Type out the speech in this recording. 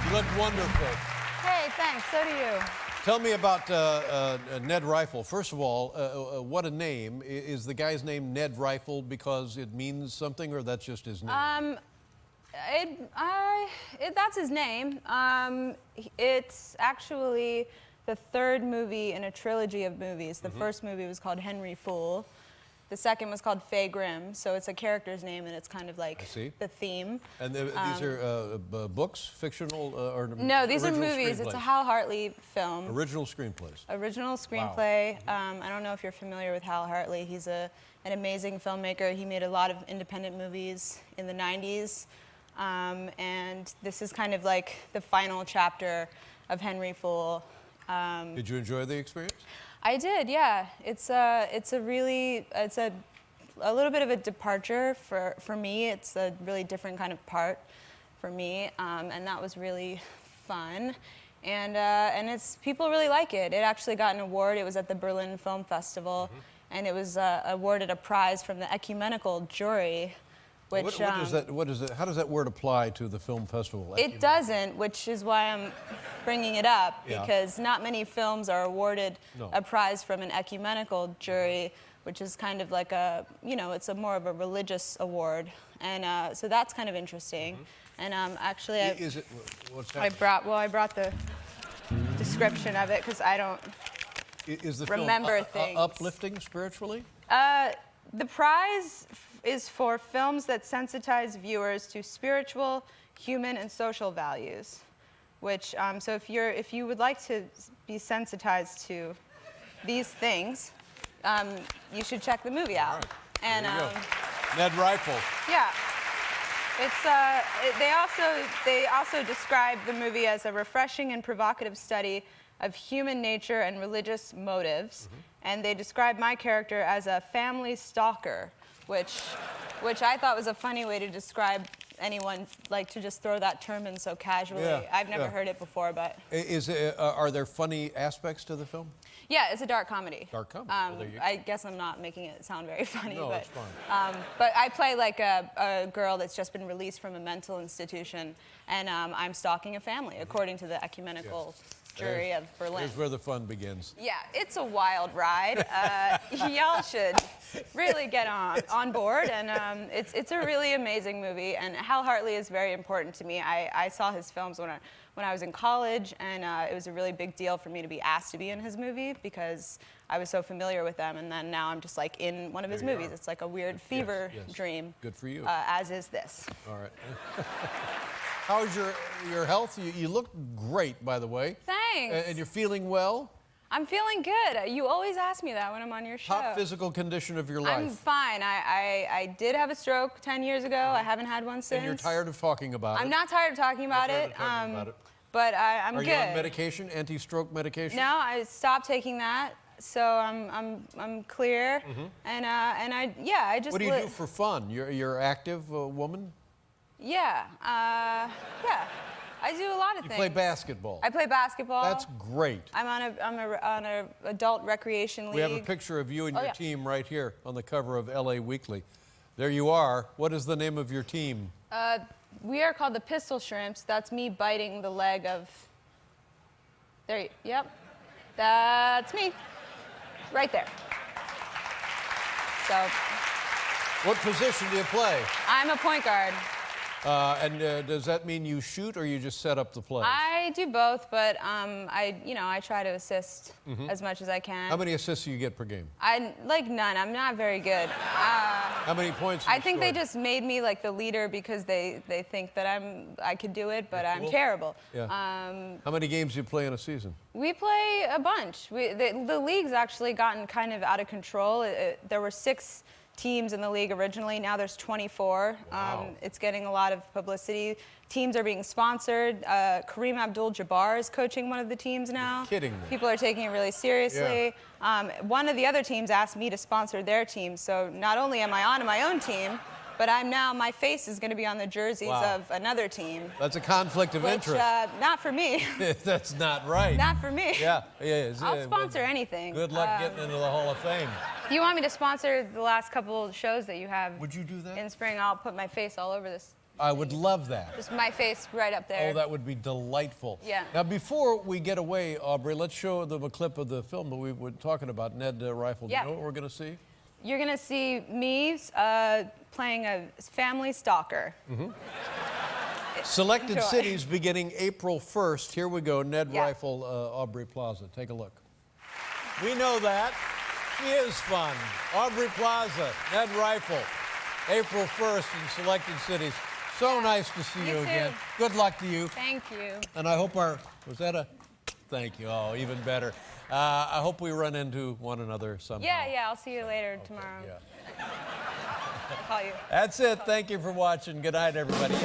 You look wonderful. Hey, thanks. So do you. Tell me about Ned Rifle. First of all, what a name. Is the guy's name Ned Rifle because it means something, or that's just his name? That's his name. It's actually the third movie in a trilogy of movies. The first movie was called Henry Fool. The second was called Fay Grim, so it's a character's name, and it's kind of like the theme. And these are books, fictional, or no, these are movies. It's a Hal Hartley film. Original screenplays. Original screenplay. Wow. I don't know if you're familiar with Hal Hartley. He's an amazing filmmaker. He made a lot of independent movies in the 90s. And this is kind of like the final chapter of Henry Fool. Did you enjoy the experience? I did, yeah. It's a little bit of a departure for me. It's a really different kind of part for me, and that was really fun. And people really like it. It actually got an award. It was at the Berlin Film Festival, and it was awarded a prize from the ecumenical jury. Which, how does that word apply to the film festival? It doesn't, which is why I'm bringing it up, because not many films are awarded a prize from an ecumenical jury, which is kind of like it's more of a religious award, and so that's kind of interesting. And actually, I brought the description of it because I don't remember things. Uplifting spiritually? The prize is for films that sensitize viewers to spiritual, human, and social values. Which, so if you would like to be sensitized to these things, you should check the movie out. Right. And Ned Rifle. Yeah, it's they also describe the movie as a refreshing and provocative study of human nature and religious motives. And they describe my character as a family stalker, which I thought was a funny way to describe anyone, like to just throw that term in so casually. I've never heard it before, but... Are there funny aspects to the film? Yeah, it's a dark comedy. Dark comedy. I guess I'm not making it sound very funny, no, but... it's fine. But I play like a girl that's just been released from a mental institution, and I'm stalking a family, according to the ecumenical jury of Berlin. Here's where the fun begins. Yeah, it's a wild ride. Y'all should really get on board, and it's a really amazing movie. And Hal Hartley is very important to me. I saw his films when I was in college, and it was a really big deal for me to be asked to be in his movie because I was so familiar with them. And then now I'm just like in one of his movies. It's like a weird fever dream. Good for you. As is this. All right. How's your health? You look great, by the way. Thanks. And you're feeling well? I'm feeling good. You always ask me that when I'm on your show. Top physical condition of your life? I'm fine. I did have a stroke 10 years ago. I haven't had one since. And you're tired of talking about it? I'm not tired of talking about it. But I'm good. Are you on medication, anti-stroke medication? No, I stopped taking that. So I'm clear. And I just... What do you do for fun? You're an active woman? Yeah. I do a lot of things. You play basketball. I play basketball. That's great. I'm on a adult recreation league. We have a picture of you and your team right here on the cover of LA Weekly. There you are. What is the name of your team? We are called the Pistol Shrimps. That's me biting the leg of... Yep. That's me. Right there. So... What position do you play? I'm a point guard. And does that mean you shoot or you just set up the play? I do both, but I try to assist as much as I can. How many assists do you get per game? None. I'm not very good. How many points? I think they just made me like the leader because they think that I could do it, but I'm terrible. Yeah. How many games do you play in a season? We play a bunch. The league's actually gotten kind of out of control. There were 6 teams in the league originally. Now there's 24. Wow. It's getting a lot of publicity. Teams are being sponsored. Kareem Abdul-Jabbar is coaching one of the teams now. You're kidding me. People are taking it really seriously. One of the other teams asked me to sponsor their team, so not only am I on my own team, but my face is going to be on the jerseys of another team. That's a conflict of interest. Not for me. That's not right. Not for me. Yeah. I'll sponsor anything. Good luck getting into the Hall of Fame. If you want me to sponsor the last couple shows that you have Would you do that? in spring, I'll put my face all over this I would love that. Just my face right up there. Oh, that would be delightful. Yeah. Now, before we get away, Aubrey, let's show them a clip of the film that we were talking about, Ned Rifle. Do you know what we're going to see? You're going to see me playing a family stalker. Selected Enjoy. cities beginning April 1st. Here we go, Ned Rifle, Aubrey Plaza. Take a look. We know that. She is fun. Aubrey Plaza, Ned Rifle, April 1st in selected cities. So nice to see you again. Good luck to you. Thank you. And I hope was that a, thank you. Oh, even better. I hope we run into one another somehow. Yeah, I'll see you later tomorrow. Yeah. I'll call you. That's it. Thank you for watching. Good night, everybody.